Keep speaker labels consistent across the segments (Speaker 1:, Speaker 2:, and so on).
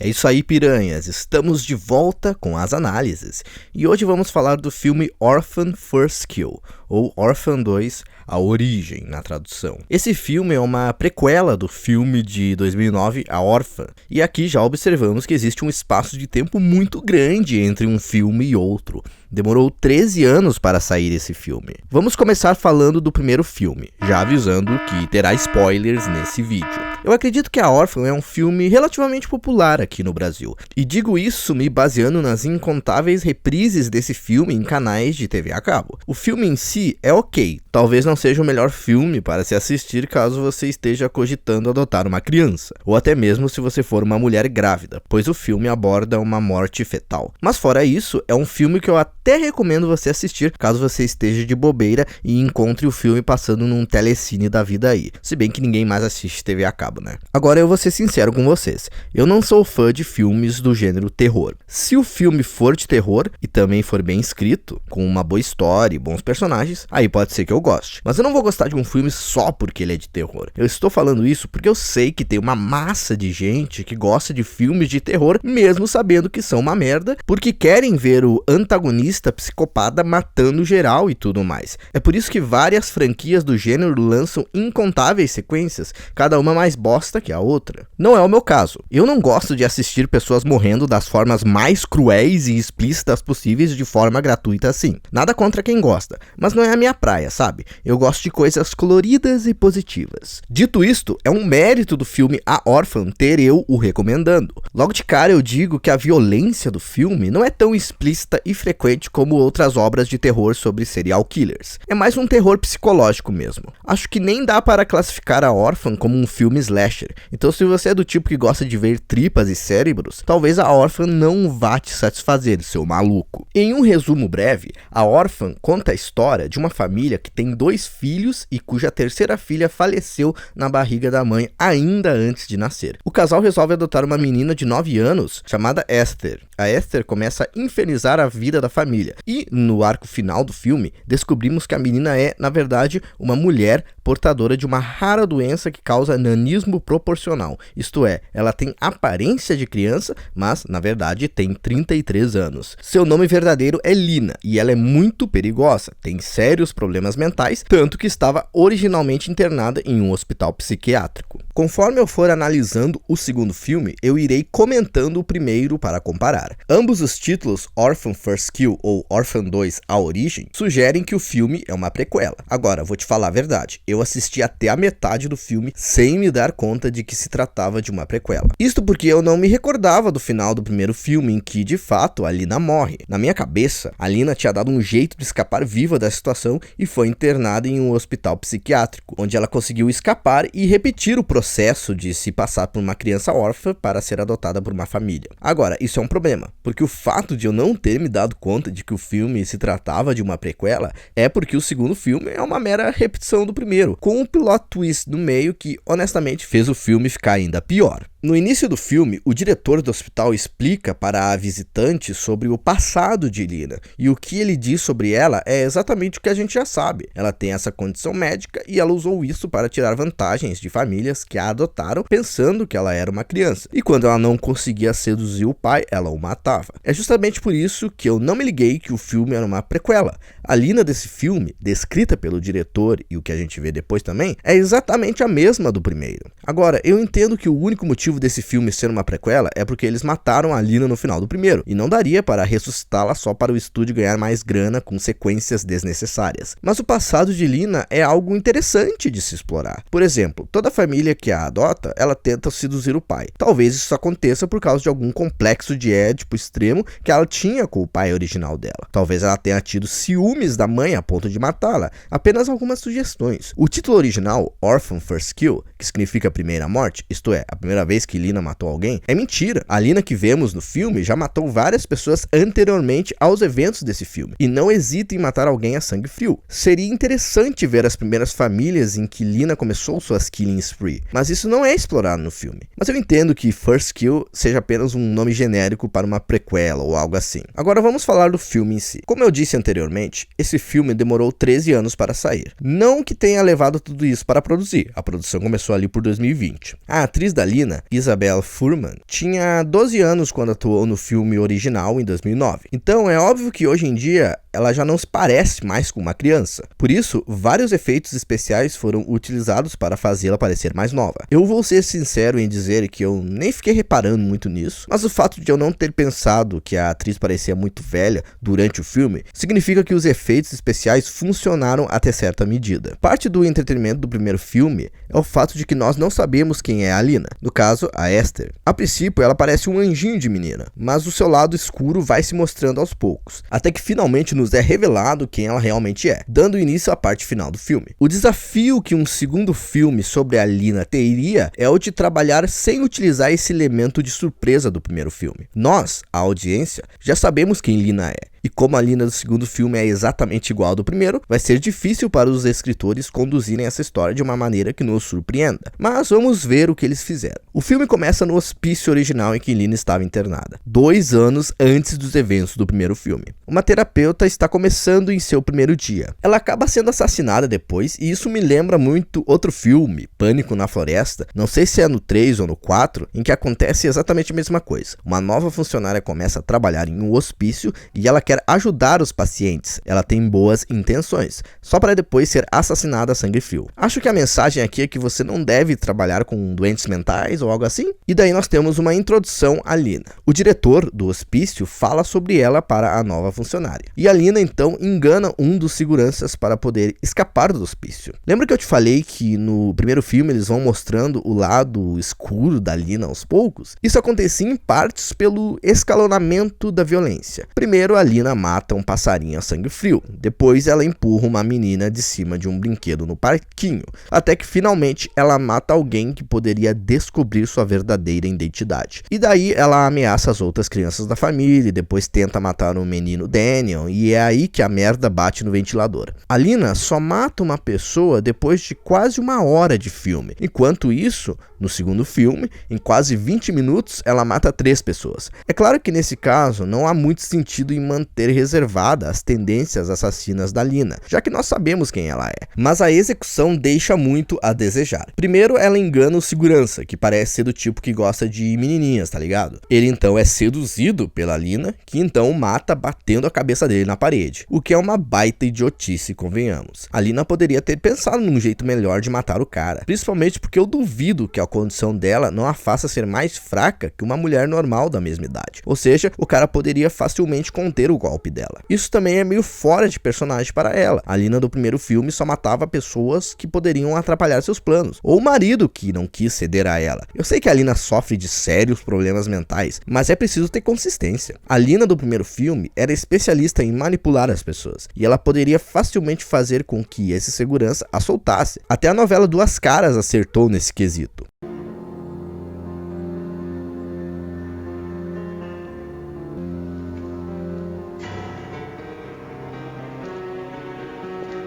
Speaker 1: É isso aí, piranhas, estamos de volta com as análises, e hoje vamos falar do filme Orphan First Kill, ou Orphan 2, A Origem, na tradução. Esse filme é uma prequela do filme de 2009, A Órfã, e aqui já observamos que existe um espaço de tempo muito grande entre um filme e outro. Demorou 13 anos para sair esse filme. Vamos começar falando do primeiro filme, já avisando que terá spoilers nesse vídeo. Eu acredito que A Órfã é um filme relativamente popular aqui no Brasil, e digo isso me baseando nas incontáveis reprises desse filme em canais de TV a cabo. O filme em si é ok, talvez não seja o melhor filme para se assistir caso você esteja cogitando adotar uma criança, ou até mesmo se você for uma mulher grávida, pois o filme aborda uma morte fetal. Mas fora isso, é um filme que eu até recomendo você assistir caso você esteja de bobeira e encontre o filme passando num telecine da vida aí, se bem que ninguém mais assiste TV a cabo, né? Agora eu vou ser sincero com vocês, eu não sou fã de filmes do gênero terror. Se o filme for de terror e também for bem escrito, com uma boa história e bons personagens, aí pode ser que eu goste. Mas eu não vou gostar de um filme só porque ele é de terror. Eu estou falando isso porque eu sei que tem uma massa de gente que gosta de filmes de terror, mesmo sabendo que são uma merda, porque querem ver o antagonista psicopata matando geral e tudo mais. É por isso que várias franquias do gênero lançam incontáveis sequências, cada uma mais bosta que a outra. Não é o meu caso. Eu não gosto de assistir pessoas morrendo das formas mais cruéis e explícitas possíveis de forma gratuita assim. Nada contra quem gosta, mas não é a minha praia, sabe? Eu gosto de coisas coloridas e positivas. Dito isto, é um mérito do filme A Órfã ter eu o recomendando. Logo de cara eu digo que a violência do filme não é tão explícita e frequente como outras obras de terror sobre serial killers. É mais um terror psicológico mesmo. Acho que nem dá para classificar A Órfã como um filme slasher, então se você é do tipo que gosta de ver tripas e cérebros, talvez A Órfã não vá te satisfazer, seu maluco. Em um resumo breve, A Órfã conta a história de uma família que tem 2 filhos e cuja terceira filha faleceu na barriga da mãe ainda antes de nascer. O casal resolve adotar uma menina de 9 anos chamada Esther. A Esther começa a infernizar a vida da família e, no arco final do filme, descobrimos que a menina é, na verdade, uma mulher portadora de uma rara doença que causa nanismo proporcional. Isto é, ela tem aparência de criança, mas, na verdade, tem 33 anos. Seu nome verdadeiro é Lina e ela é muito perigosa, tem sérios problemas mentais, tanto que estava originalmente internada em um hospital psiquiátrico. Conforme eu for analisando o segundo filme, eu irei comentando o primeiro para comparar. Ambos os títulos, Orphan First Kill ou Orphan 2, A Origem, sugerem que o filme é uma prequela. Agora, vou te falar a verdade, eu assisti até a metade do filme sem me dar conta de que se tratava de uma prequela. Isto porque eu não me recordava do final do primeiro filme em que, de fato, a Lina morre. Na minha cabeça, a Lina tinha dado um jeito de escapar viva da situação e foi internada em um hospital psiquiátrico, onde ela conseguiu escapar e repetir o processo de se passar por uma criança órfã para ser adotada por uma família. Agora, isso é um problema, porque o fato de eu não ter me dado conta de que o filme se tratava de uma prequela é porque o segundo filme é uma mera repetição do primeiro, com um plot twist no meio que, honestamente, fez o filme ficar ainda pior. No início do filme, o diretor do hospital explica para a visitante sobre o passado de Lina, e o que ele diz sobre ela é exatamente o que a gente já sabe. Ela tem essa condição médica e ela usou isso para tirar vantagens de famílias que a adotaram pensando que ela era uma criança, e quando ela não conseguia seduzir o pai, ela o matava. É justamente por isso que eu não me liguei que o filme era uma prequela. A Lina desse filme, descrita pelo diretor e o que a gente vê depois também, é exatamente a mesma do primeiro. Agora, eu entendo que o único motivo desse filme ser uma prequela é porque eles mataram a Lina no final do primeiro, e não daria para ressuscitá-la só para o estúdio ganhar mais grana com sequências desnecessárias. Mas o passado de Lina é algo interessante de se explorar. Por exemplo, toda família que a adota, ela tenta seduzir o pai. Talvez isso aconteça por causa de algum complexo de édipo extremo que ela tinha com o pai original dela. Talvez ela tenha tido ciúmes da mãe a ponto de matá-la. Apenas algumas sugestões. O título original, Orphan First Kill, que significa primeira morte, isto é, a primeira vez que Lina matou alguém, é mentira. A Lina que vemos no filme já matou várias pessoas anteriormente aos eventos desse filme, e não hesita em matar alguém a sangue frio. Seria interessante ver as primeiras famílias em que Lina começou suas killing spree, mas isso não é explorado no filme. Mas eu entendo que First Kill seja apenas um nome genérico para uma prequela ou algo assim. Agora vamos falar do filme em si. Como eu disse anteriormente, esse filme demorou 13 anos para sair. Não que tenha levado tudo isso para produzir, a produção começou começou ali por 2020. A atriz da Lina, Isabelle Fuhrman, tinha 12 anos quando atuou no filme original em 2009. Então é óbvio que hoje em dia ela já não se parece mais com uma criança. Por isso, vários efeitos especiais foram utilizados para fazê-la parecer mais nova. Eu vou ser sincero em dizer que eu nem fiquei reparando muito nisso, mas o fato de eu não ter pensado que a atriz parecia muito velha durante o filme significa que os efeitos especiais funcionaram até certa medida. Parte do entretenimento do primeiro filme é o fato de que nós não sabemos quem é a Lina, no caso, a Esther. A princípio, ela parece um anjinho de menina, mas o seu lado escuro vai se mostrando aos poucos, até que finalmente nos é revelado quem ela realmente é, dando início à parte final do filme. O desafio que um segundo filme sobre a Lina teria é o de trabalhar sem utilizar esse elemento de surpresa do primeiro filme. Nós, a audiência, já sabemos quem Lina é. E como a Lina do segundo filme é exatamente igual ao do primeiro, vai ser difícil para os escritores conduzirem essa história de uma maneira que nos surpreenda. Mas vamos ver o que eles fizeram. O filme começa no hospício original em que Lina estava internada, 2 anos antes dos eventos do primeiro filme. Uma terapeuta está começando em seu primeiro dia. Ela acaba sendo assassinada depois, e isso me lembra muito outro filme, Pânico na Floresta, não sei se é no 3 ou no 4, em que acontece exatamente a mesma coisa. Uma nova funcionária começa a trabalhar em um hospício e ela quer ajudar os pacientes. Ela tem boas intenções, só para depois ser assassinada a sangue frio. Acho que a mensagem aqui é que você não deve trabalhar com doentes mentais ou algo assim. E daí nós temos uma introdução à Lina. O diretor do hospício fala sobre ela para a nova funcionária. E a Lina então engana um dos seguranças para poder escapar do hospício. Lembra que eu te falei que no primeiro filme eles vão mostrando o lado escuro da Lina aos poucos? Isso acontecia em partes pelo escalonamento da violência. Primeiro a Lina mata um passarinho a sangue frio. Depois ela empurra uma menina de cima de um brinquedo no parquinho. Até que finalmente ela mata alguém que poderia descobrir sua verdadeira identidade. E daí ela ameaça as outras crianças da família e depois tenta matar o menino Daniel. E é aí que a merda bate no ventilador. A Lina só mata uma pessoa depois de quase 1 hora de filme. Enquanto isso, no segundo filme, em quase 20 minutos, ela mata 3 pessoas. É claro que nesse caso não há muito sentido em manter reservada as tendências assassinas da Lina, já que nós sabemos quem ela é. Mas a execução deixa muito a desejar. Primeiro, ela engana o segurança, que parece ser do tipo que gosta de menininhas, tá ligado? Ele então é seduzido pela Lina, que então o mata batendo a cabeça dele na parede, o que é uma baita idiotice, convenhamos. A Lina poderia ter pensado num jeito melhor de matar o cara, principalmente porque eu duvido que a condição dela não a faça ser mais fraca que uma mulher normal da mesma idade. Ou seja, o cara poderia facilmente conter o golpe dela. Isso também é meio fora de personagem para ela. A Lina do primeiro filme só matava pessoas que poderiam atrapalhar seus planos, ou o marido que não quis ceder a ela. Eu sei que a Lina sofre de sérios problemas mentais, mas é preciso ter consistência. A Lina do primeiro filme era especialista em manipular as pessoas, e ela poderia facilmente fazer com que esse segurança a soltasse. Até a novela Duas Caras acertou nesse quesito.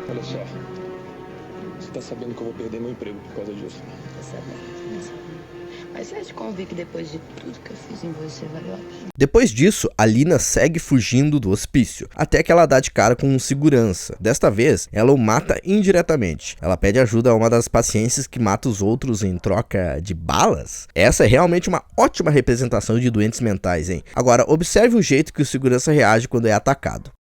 Speaker 2: Olha só, você tá sabendo que eu vou perder meu emprego por causa disso.
Speaker 3: Tô sabendo, não sabia. Mas você acha que convir que depois de tudo que eu fiz em você valeu a pena?
Speaker 1: Depois disso, a Lina segue fugindo do hospício, até que ela dá de cara com um segurança. Desta vez, ela o mata indiretamente. Ela pede ajuda a uma das pacientes que mata os outros em troca de balas. Essa é realmente uma ótima representação de doentes mentais, hein? Agora, observe o jeito que o segurança reage quando é atacado.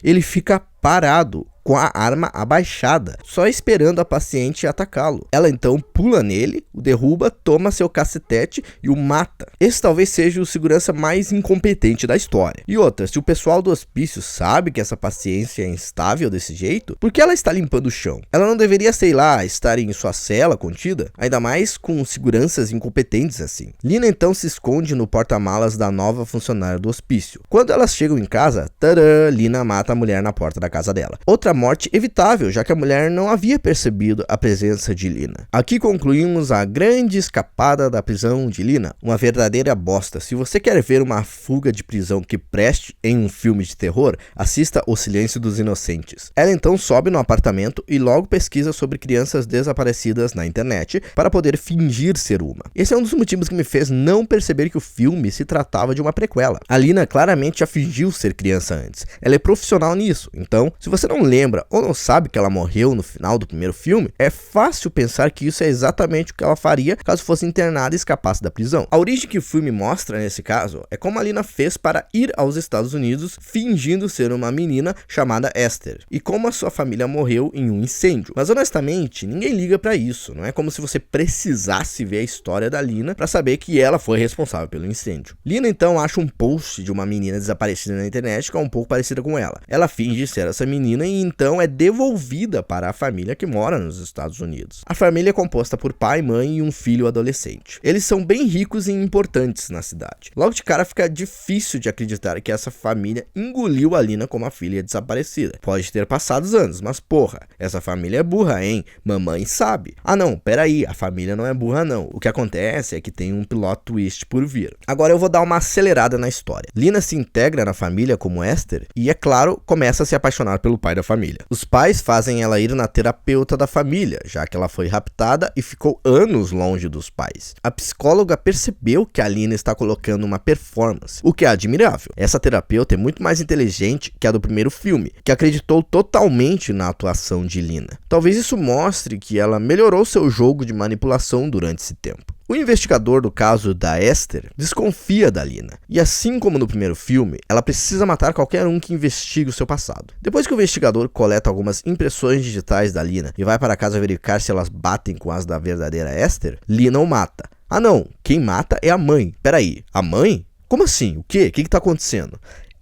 Speaker 1: Ele fica parado, com a arma abaixada, só esperando a paciente atacá-lo. Ela então pula nele, o derruba, toma seu cacetete e o mata. Esse talvez seja o segurança mais incompetente da história. E outra, se o pessoal do hospício sabe que essa paciente é instável desse jeito, por que ela está limpando o chão? Ela não deveria, sei lá, estar em sua cela contida? Ainda mais com seguranças incompetentes assim. Lina então se esconde no porta-malas da nova funcionária do hospício. Quando elas chegam em casa, tadã, Lina mata a mulher na porta da casa dela. Outra morte evitável, já que a mulher não havia percebido a presença de Lina. Aqui concluímos a grande escapada da prisão de Lina, uma verdadeira bosta. Se você quer ver uma fuga de prisão que preste em um filme de terror, assista O Silêncio dos Inocentes. Ela então sobe no apartamento e logo pesquisa sobre crianças desaparecidas na internet para poder fingir ser uma. Esse é um dos motivos que me fez não perceber que o filme se tratava de uma prequela. A Lina claramente já fingiu ser criança antes. Ela é profissional nisso, então se você não lembra lembra ou não sabe que ela morreu no final do primeiro filme, é fácil pensar que isso é exatamente o que ela faria caso fosse internada e escapasse da prisão. A origem que o filme mostra nesse caso é como a Lina fez para ir aos Estados Unidos fingindo ser uma menina chamada Esther, e como a sua família morreu em um incêndio. Mas honestamente, ninguém liga pra isso, não é como se você precisasse ver a história da Lina para saber que ela foi responsável pelo incêndio. Lina então acha um post de uma menina desaparecida na internet que é um pouco parecida com ela. Ela finge ser essa menina e então é devolvida para a família que mora nos Estados Unidos. A família é composta por pai, mãe e um filho adolescente. Eles são bem ricos e importantes na cidade. Logo de cara fica difícil de acreditar que essa família engoliu a Lina como a filha desaparecida. Pode ter passado anos, mas porra, essa família é burra, hein? Mamãe sabe. Ah não, peraí, a família não é burra não. O que acontece é que tem um plot twist por vir. Agora eu vou dar uma acelerada na história. Lina se integra na família como Esther e, é claro, começa a se apaixonar pelo pai da família. Os pais fazem ela ir na terapeuta da família, já que ela foi raptada e ficou anos longe dos pais. A psicóloga percebeu que a Lina está colocando uma performance, o que é admirável. Essa terapeuta é muito mais inteligente que a do primeiro filme, que acreditou totalmente na atuação de Lina. Talvez isso mostre que ela melhorou seu jogo de manipulação durante esse tempo. O investigador do caso da Esther desconfia da Lina, e assim como no primeiro filme, ela precisa matar qualquer um que investigue o seu passado. Depois que o investigador coleta algumas impressões digitais da Lina e vai para casa verificar se elas batem com as da verdadeira Esther, Lina o mata. Ah não, quem mata é a mãe. Peraí, a mãe? Como assim? O quê? O que está acontecendo?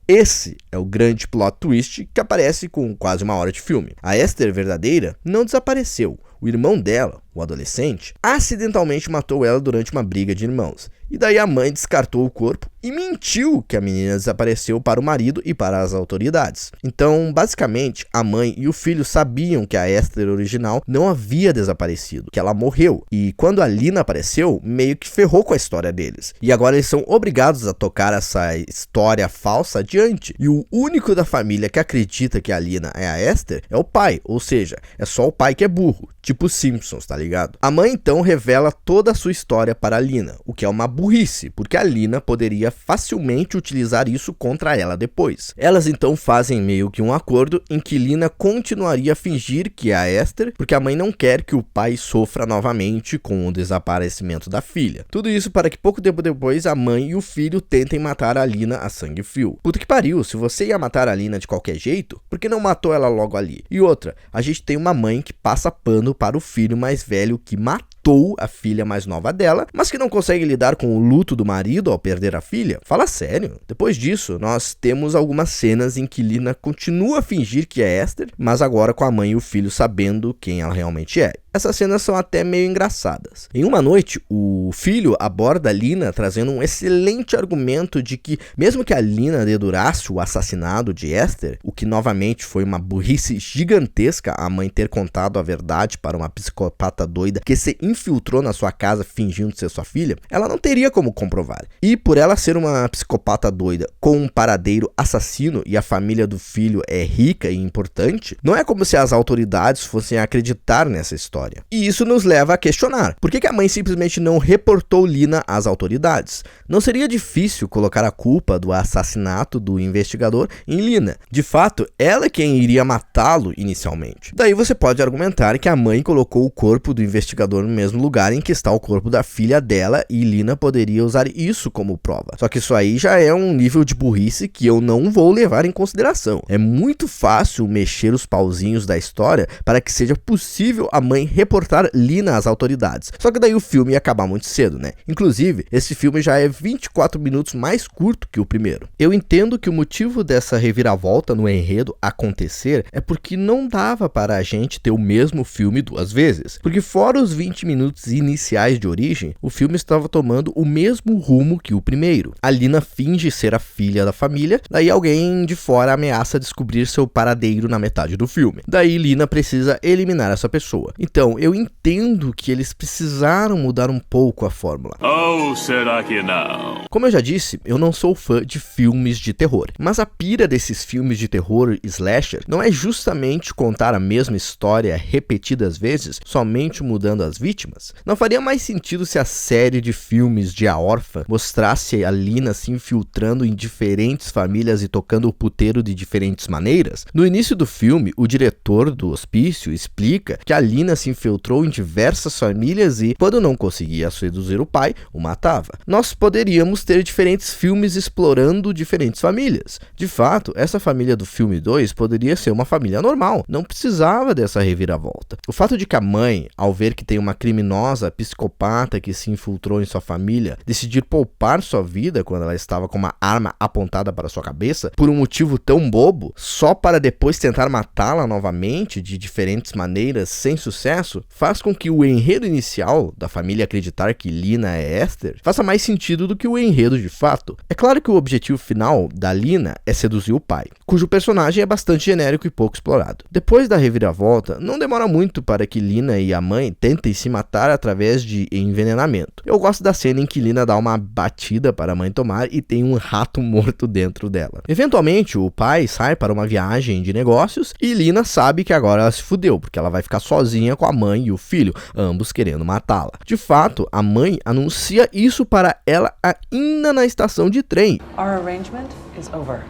Speaker 1: Esse é o grande plot twist que aparece com quase uma hora de filme. A Esther verdadeira não desapareceu. O irmão dela, o adolescente, acidentalmente matou ela durante uma briga de irmãos. E daí a mãe descartou o corpo e mentiu que a menina desapareceu para o marido e para as autoridades. Então, basicamente, a mãe e o filho sabiam que a Esther original não havia desaparecido, que ela morreu. E quando a Lina apareceu, meio que ferrou com a história deles. E agora eles são obrigados a tocar essa história falsa adiante. E o único da família que acredita que a Lina é a Esther é o pai, ou seja, é só o pai que é burro. Tipo Simpsons, tá ligado? A mãe então revela toda a sua história para a Lina, o que é uma burrice, porque a Lina poderia facilmente utilizar isso contra ela depois. Elas então fazem meio que um acordo em que Lina continuaria a fingir que é a Esther, porque a mãe não quer que o pai sofra novamente com o desaparecimento da filha. Tudo isso para que pouco tempo depois a mãe e o filho tentem matar a Lina a sangue frio. Puta que pariu, se você ia matar a Lina de qualquer jeito, por que não matou ela logo ali? E outra, a gente tem uma mãe que passa pano para o filho mais velho que matou a filha mais nova dela, mas que não consegue lidar com o luto do marido ao perder a filha? Fala sério. Depois disso, nós temos algumas cenas em que Lina continua a fingir que é Esther, mas agora com a mãe e o filho sabendo quem ela realmente é. Essas cenas são até meio engraçadas. Em uma noite, o filho aborda a Lina trazendo um excelente argumento de que, mesmo que a Lina dedurasse o assassinato de Esther, o que novamente foi uma burrice gigantesca a mãe ter contado a verdade para uma psicopata doida que se infiltrou na sua casa fingindo ser sua filha, ela não teria como comprovar. E por ela ser uma psicopata doida com um paradeiro assassino e a família do filho é rica e importante, não é como se as autoridades fossem acreditar nessa história. E isso nos leva a questionar, por que a mãe simplesmente não reportou Lina às autoridades? Não seria difícil colocar a culpa do assassinato do investigador em Lina. De fato, ela é quem iria matá-lo inicialmente. Daí você pode argumentar que a mãe colocou o corpo do investigador no mesmo lugar em que está o corpo da filha dela e Lina poderia usar isso como prova. Só que isso aí já é um nível de burrice que eu não vou levar em consideração. É muito fácil mexer os pauzinhos da história para que seja possível a mãe reportar Lina às autoridades. Só que daí o filme ia acabar muito cedo, né? Inclusive, esse filme já é 24 minutos mais curto que o primeiro. Eu entendo que o motivo dessa reviravolta no enredo acontecer é porque não dava para a gente ter o mesmo filme duas vezes. Porque fora os 20 minutos iniciais de origem, o filme estava tomando o mesmo rumo que o primeiro. A Lina finge ser a filha da família, daí alguém de fora ameaça descobrir seu paradeiro na metade do filme. Daí Lina precisa eliminar essa pessoa. Então Então, eu entendo que eles precisaram mudar um pouco a fórmula.
Speaker 4: Ou será que não?
Speaker 1: Como eu já disse, eu não sou fã de filmes de terror, mas a pira desses filmes de terror slasher não é justamente contar a mesma história repetidas vezes, somente mudando as vítimas. Não faria mais sentido se a série de filmes de A Órfã mostrasse a Lina se infiltrando em diferentes famílias e tocando o puteiro de diferentes maneiras? No início do filme, o diretor do hospício explica que a Lina se infiltrou em diversas famílias e, quando não conseguia seduzir o pai, o matava. Nós poderíamos ter diferentes filmes explorando diferentes famílias. De fato, essa família do filme 2 poderia ser uma família normal, não precisava dessa reviravolta. O fato de que a mãe, ao ver que tem uma criminosa psicopata que se infiltrou em sua família, decidir poupar sua vida quando ela estava com uma arma apontada para sua cabeça, por um motivo tão bobo, só para depois tentar matá-la novamente de diferentes maneiras sem sucesso, faz com que o enredo inicial da família acreditar que Lina é Esther faça mais sentido do que o enredo de fato. É claro que o objetivo final da Lina é seduzir o pai, cujo personagem é bastante genérico e pouco explorado. Depois da reviravolta, não demora muito para que Lina e a mãe tentem se matar através de envenenamento. Eu gosto da cena em que Lina dá uma batida para a mãe tomar e tem um rato morto dentro dela. Eventualmente, o pai sai para uma viagem de negócios e Lina sabe que agora ela se fudeu, porque ela vai ficar sozinha com a mãe e o filho, ambos querendo matá-la. De fato, a mãe anuncia isso para ela ainda na estação de trem.
Speaker 5: Our arrangement is over.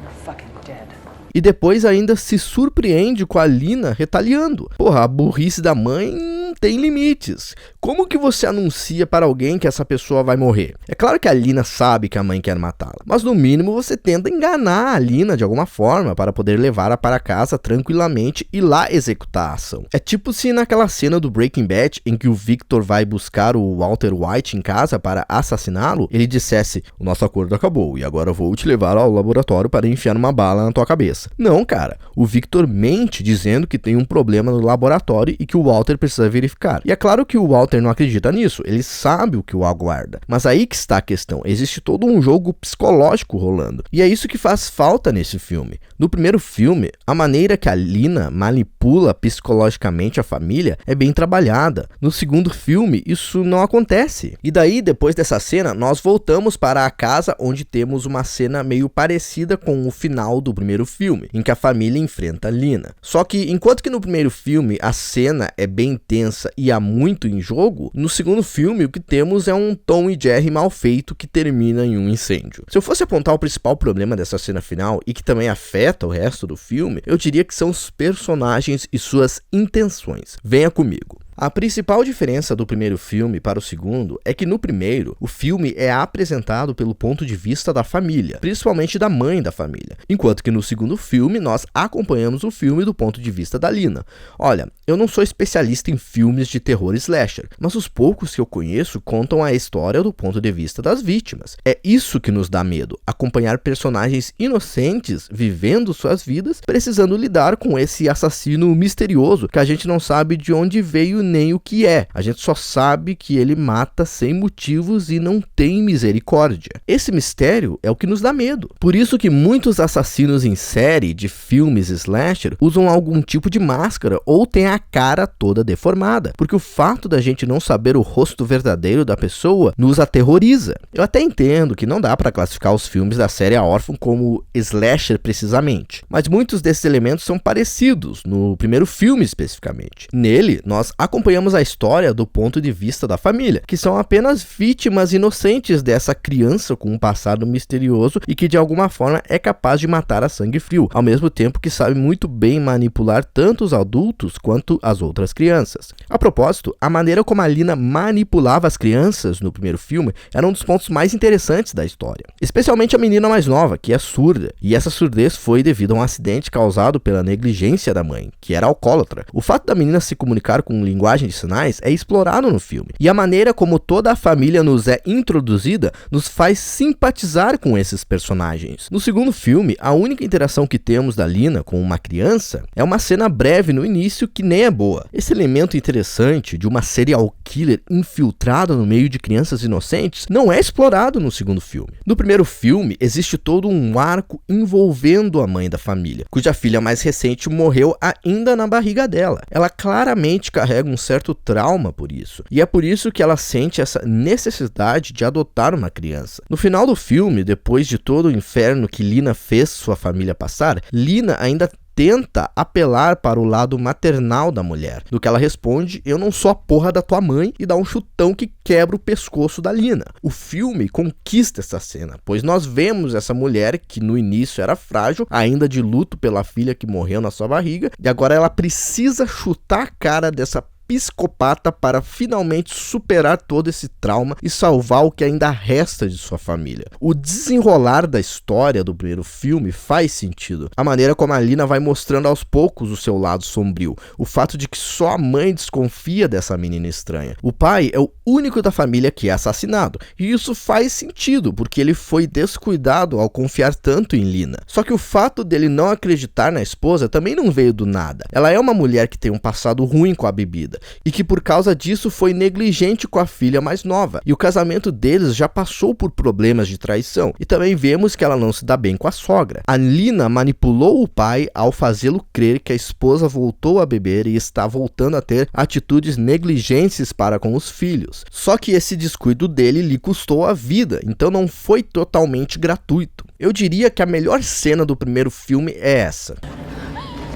Speaker 5: You're fucking dead.
Speaker 1: E depois ainda se surpreende com a Lina retaliando. Porra, a burrice da mãe não tem limites. Como que você anuncia para alguém que essa pessoa vai morrer? É claro que a Lina sabe que a mãe quer matá-la, mas no mínimo você tenta enganar a Lina de alguma forma para poder levá-la para casa tranquilamente e lá executar a ação. É tipo se naquela cena do Breaking Bad em que o Victor vai buscar o Walter White em casa para assassiná-lo, ele dissesse: o nosso acordo acabou e agora eu vou te levar ao laboratório para enfiar uma bala na tua cabeça. Não, cara, o Victor mente dizendo que tem um problema no laboratório e que o Walter precisa verificar. E é claro que o Walter não acredita nisso, ele sabe o que o aguarda. Mas aí que está a questão, existe todo um jogo psicológico rolando. E é isso que faz falta nesse filme. No primeiro filme, a maneira que a Lina manipula psicologicamente a família é bem trabalhada. No segundo filme, isso não acontece. E daí, depois dessa cena, nós voltamos para a casa onde temos uma cena meio parecida com o final do primeiro filme, em que a família enfrenta a Lina. Só que, enquanto que no primeiro filme a cena é bem tensa e há muito em jogo, no segundo filme o que temos é um Tom e Jerry mal feito que termina em um incêndio. Se eu fosse apontar o principal problema dessa cena final, e que também afeta o resto do filme, eu diria que são os personagens e suas intenções. Venha comigo. A principal diferença do primeiro filme para o segundo é que no primeiro, o filme é apresentado pelo ponto de vista da família, principalmente da mãe da família, enquanto que no segundo filme nós acompanhamos o filme do ponto de vista da Lina. Olha, eu não sou especialista em filmes de terror slasher, mas os poucos que eu conheço contam a história do ponto de vista das vítimas. É isso que nos dá medo, acompanhar personagens inocentes vivendo suas vidas, precisando lidar com esse assassino misterioso que a gente não sabe de onde veio nem o que é. A gente só sabe que ele mata sem motivos e não tem misericórdia. Esse mistério é o que nos dá medo. Por isso que muitos assassinos em série de filmes slasher usam algum tipo de máscara ou têm a cara toda deformada, porque o fato da gente não saber o rosto verdadeiro da pessoa nos aterroriza. Eu até entendo que não dá para classificar os filmes da série A Órfã como slasher precisamente, mas muitos desses elementos são parecidos no primeiro filme especificamente. Nele, nós acompanhamos a história do ponto de vista da família, que são apenas vítimas inocentes dessa criança com um passado misterioso e que de alguma forma é capaz de matar a sangue frio, ao mesmo tempo que sabe muito bem manipular tanto os adultos quanto as outras crianças. A propósito, a maneira como a Lina manipulava as crianças no primeiro filme era um dos pontos mais interessantes da história, especialmente a menina mais nova, que é surda, e essa surdez foi devido a um acidente causado pela negligência da mãe, que era alcoólatra. O fato da menina se comunicar com linguagem de sinais é explorado no filme, e a maneira como toda a família nos é introduzida nos faz simpatizar com esses personagens. No segundo filme, a única interação que temos da Lina com uma criança é uma cena breve no início que nem é boa. Esse elemento interessante de uma serial killer infiltrada no meio de crianças inocentes não é explorado no segundo filme. No primeiro filme, existe todo um arco envolvendo a mãe da família, cuja filha mais recente morreu ainda na barriga dela. Ela claramente carrega um certo trauma por isso. E é por isso que ela sente essa necessidade de adotar uma criança. No final do filme, depois de todo o inferno que Lina fez sua família passar, Lina ainda tenta apelar para o lado maternal da mulher, do que ela responde: eu não sou a porra da tua mãe, e dá um chutão que quebra o pescoço da Lina. O filme conquista essa cena, pois nós vemos essa mulher que no início era frágil, ainda de luto pela filha que morreu na sua barriga, e agora ela precisa chutar a cara dessa psicopata para finalmente superar todo esse trauma e salvar o que ainda resta de sua família. O desenrolar da história do primeiro filme faz sentido. A maneira como a Lina vai mostrando aos poucos o seu lado sombrio. O fato de que só a mãe desconfia dessa menina estranha. O pai é o único da família que é assassinado. E isso faz sentido, porque ele foi descuidado ao confiar tanto em Lina. Só que o fato dele não acreditar na esposa também não veio do nada. Ela é uma mulher que tem um passado ruim com a bebida, e que por causa disso foi negligente com a filha mais nova, e o casamento deles já passou por problemas de traição, e também vemos que ela não se dá bem com a sogra. A Lina manipulou o pai ao fazê-lo crer que a esposa voltou a beber e está voltando a ter atitudes negligentes para com os filhos. Só que esse descuido dele lhe custou a vida, então não foi totalmente gratuito. Eu diria que a melhor cena do primeiro filme é essa.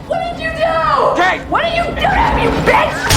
Speaker 6: What did you do? Hey! What did you do to me, you bitch?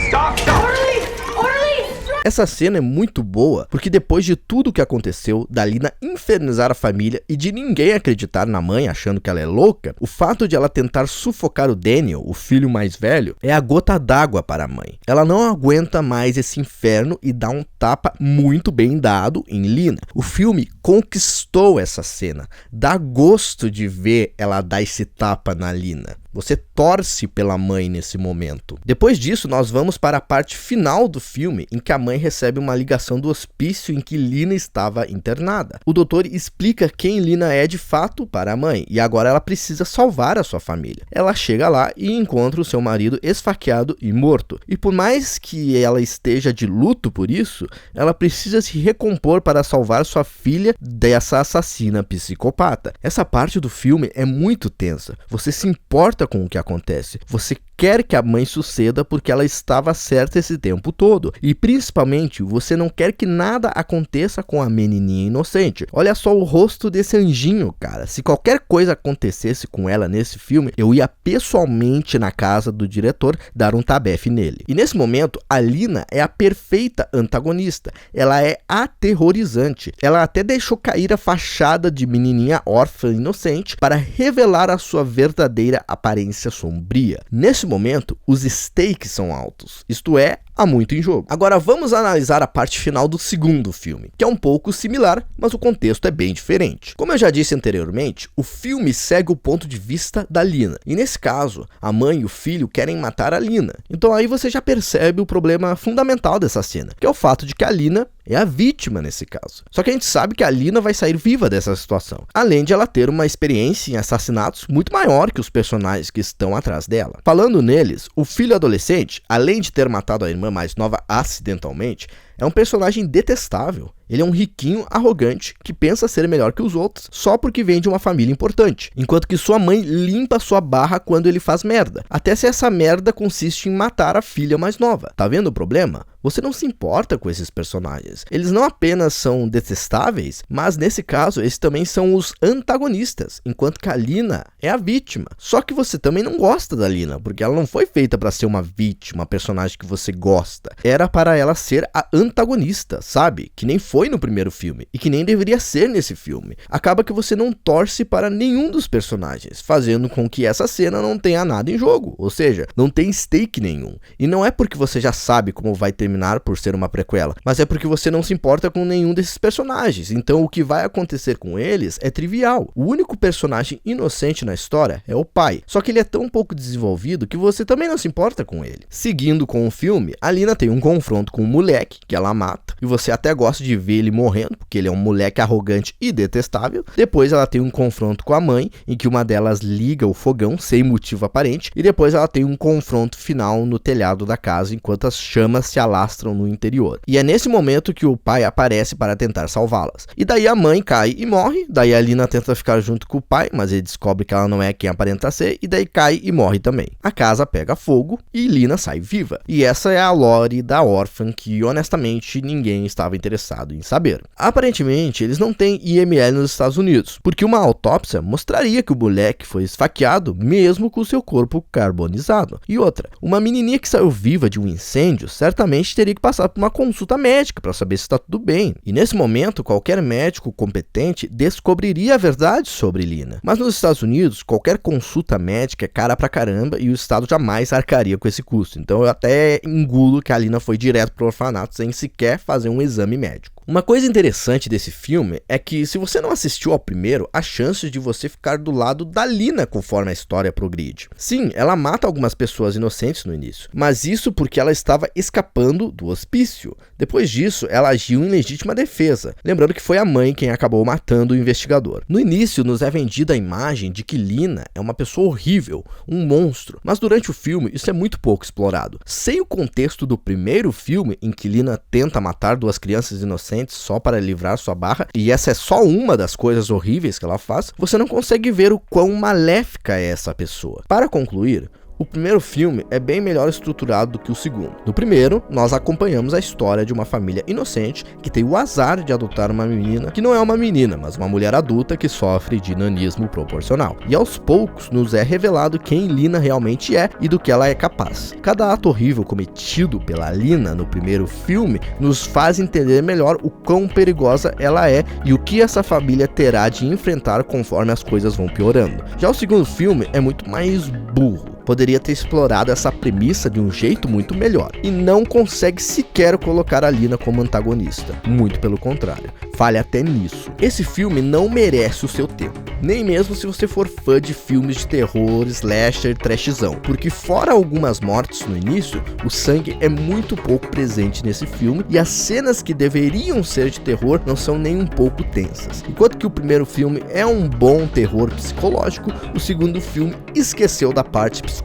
Speaker 6: Stop! Orderly! Orderly!
Speaker 1: Essa cena é muito boa, porque depois de tudo que aconteceu, da Lina infernizar a família e de ninguém acreditar na mãe achando que ela é louca, o fato de ela tentar sufocar o Daniel, o filho mais velho, é a gota d'água para a mãe. Ela não aguenta mais esse inferno e dá um tapa muito bem dado em Lina. O filme conquistou essa cena. Dá gosto de ver ela dar esse tapa na Lina. Você torce pela mãe nesse momento. Depois disso, nós vamos para a parte final do filme, em que a mãe recebe uma ligação do hospício em que Lina estava internada. O doutor explica quem Lina é de fato para a mãe, e agora ela precisa salvar a sua família. Ela chega lá e encontra o seu marido esfaqueado e morto. E por mais que ela esteja de luto por isso, ela precisa se recompor para salvar sua filha dessa assassina psicopata. Essa parte do filme é muito tensa. Você se importa com o que acontece. Você quer que a mãe suceda porque ela estava certa esse tempo todo. E principalmente, você não quer que nada aconteça com a menininha inocente. Olha só o rosto desse anjinho, cara. Se qualquer coisa acontecesse com ela nesse filme, eu ia pessoalmente na casa do diretor dar um tabefe nele. E nesse momento, a Lina é a perfeita antagonista. Ela é aterrorizante. Ela até deixou cair a fachada de menininha órfã inocente para revelar a sua verdadeira aparência sombria. Nesse momento, os stakes são altos, isto é, há muito em jogo. Agora vamos analisar a parte final do segundo filme, que é um pouco similar, mas o contexto é bem diferente. Como eu já disse anteriormente, o filme segue o ponto de vista da Lina, e nesse caso, a mãe e o filho querem matar a Lina. Então aí você já percebe o problema fundamental dessa cena, que é o fato de que a Lina é a vítima nesse caso. Só que a gente sabe que a Lina vai sair viva dessa situação, além de ela ter uma experiência em assassinatos muito maior que os personagens que estão atrás dela. Falando neles, o filho adolescente, além de ter matado a irmã mais nova acidentalmente, é um personagem detestável. Ele é um riquinho arrogante que pensa ser melhor que os outros só porque vem de uma família importante, enquanto que sua mãe limpa sua barra quando ele faz merda, até se essa merda consiste em matar a filha mais nova. Tá vendo o problema? Você não se importa com esses personagens. Eles não apenas são detestáveis, mas nesse caso eles também são os antagonistas, enquanto que a Lina é a vítima. Só que você também não gosta da Lina, porque ela não foi feita para ser uma vítima, uma personagem que você gosta. Era para ela ser a antagonista, sabe? Que nem foi no primeiro filme e que nem deveria ser nesse filme. Acaba que você não torce para nenhum dos personagens, fazendo com que essa cena não tenha nada em jogo, ou seja, não tem stake nenhum. E não é porque você já sabe como vai terminar por ser uma prequela, mas é porque você não se importa com nenhum desses personagens, então o que vai acontecer com eles é trivial. O único personagem inocente na história é o pai, só que ele é tão pouco desenvolvido que você também não se importa com ele. Seguindo com o filme, a Lina tem um confronto com um moleque, que ela mata, e você até gosta de ver ele morrendo, porque ele é um moleque arrogante e detestável. Depois ela tem um confronto com a mãe, em que uma delas liga o fogão sem motivo aparente, e depois ela tem um confronto final no telhado da casa, enquanto as chamas se alastram no interior. E é nesse momento que o pai aparece para tentar salvá-las. E daí a mãe cai e morre, daí a Lina tenta ficar junto com o pai, mas ele descobre que ela não é quem aparenta ser, e daí cai e morre também. A casa pega fogo e Lina sai viva. E essa é a lore da órfã que honestamente ninguém estava interessado em saber. Aparentemente eles não têm IML nos Estados Unidos, porque uma autópsia mostraria que o moleque foi esfaqueado mesmo com seu corpo carbonizado. E outra, uma menininha que saiu viva de um incêndio certamente teria que passar por uma consulta médica para saber se está tudo bem. E nesse momento qualquer médico competente descobriria a verdade sobre Lina. Mas nos Estados Unidos qualquer consulta médica é cara pra caramba e o Estado jamais arcaria com esse custo. Então eu até engulo que a Lina foi direto pro orfanato sem sequer fazer um exame médico. Uma coisa interessante desse filme é que, se você não assistiu ao primeiro, há chances de você ficar do lado da Lina conforme a história progride. Sim, ela mata algumas pessoas inocentes no início, mas isso porque ela estava escapando do hospício. Depois disso, ela agiu em legítima defesa, lembrando que foi a mãe quem acabou matando o investigador. No início, nos é vendida a imagem de que Lina é uma pessoa horrível, um monstro, mas durante o filme isso é muito pouco explorado. Sem o contexto do primeiro filme, em que Lina tenta matar duas crianças inocentes só para livrar sua barra, e essa é só uma das coisas horríveis que ela faz, você não consegue ver o quão maléfica é essa pessoa. Para concluir, o primeiro filme é bem melhor estruturado do que o segundo. No primeiro, nós acompanhamos a história de uma família inocente que tem o azar de adotar uma menina que não é uma menina, mas uma mulher adulta que sofre de nanismo proporcional. E aos poucos nos é revelado quem Lina realmente é e do que ela é capaz. Cada ato horrível cometido pela Lina no primeiro filme nos faz entender melhor o quão perigosa ela é e o que essa família terá de enfrentar conforme as coisas vão piorando. Já o segundo filme é muito mais burro. Poderia ter explorado essa premissa de um jeito muito melhor, e não consegue sequer colocar a Lina como antagonista, muito pelo contrário, falha até nisso. Esse filme não merece o seu tempo, nem mesmo se você for fã de filmes de terror, slasher, trashzão, porque fora algumas mortes no início, o sangue é muito pouco presente nesse filme, e as cenas que deveriam ser de terror não são nem um pouco tensas. Enquanto que o primeiro filme é um bom terror psicológico, o segundo filme esqueceu da parte psicológica,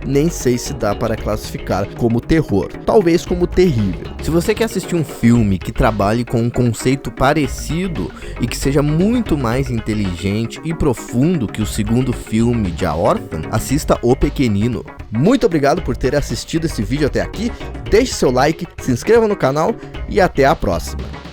Speaker 1: nem sei se dá para classificar como terror, talvez como terrível. Se você quer assistir um filme que trabalhe com um conceito parecido e que seja muito mais inteligente e profundo que o segundo filme de A Órfã, assista O Pequenino. Muito obrigado por ter assistido esse vídeo até aqui, deixe seu like, se inscreva no canal e até a próxima.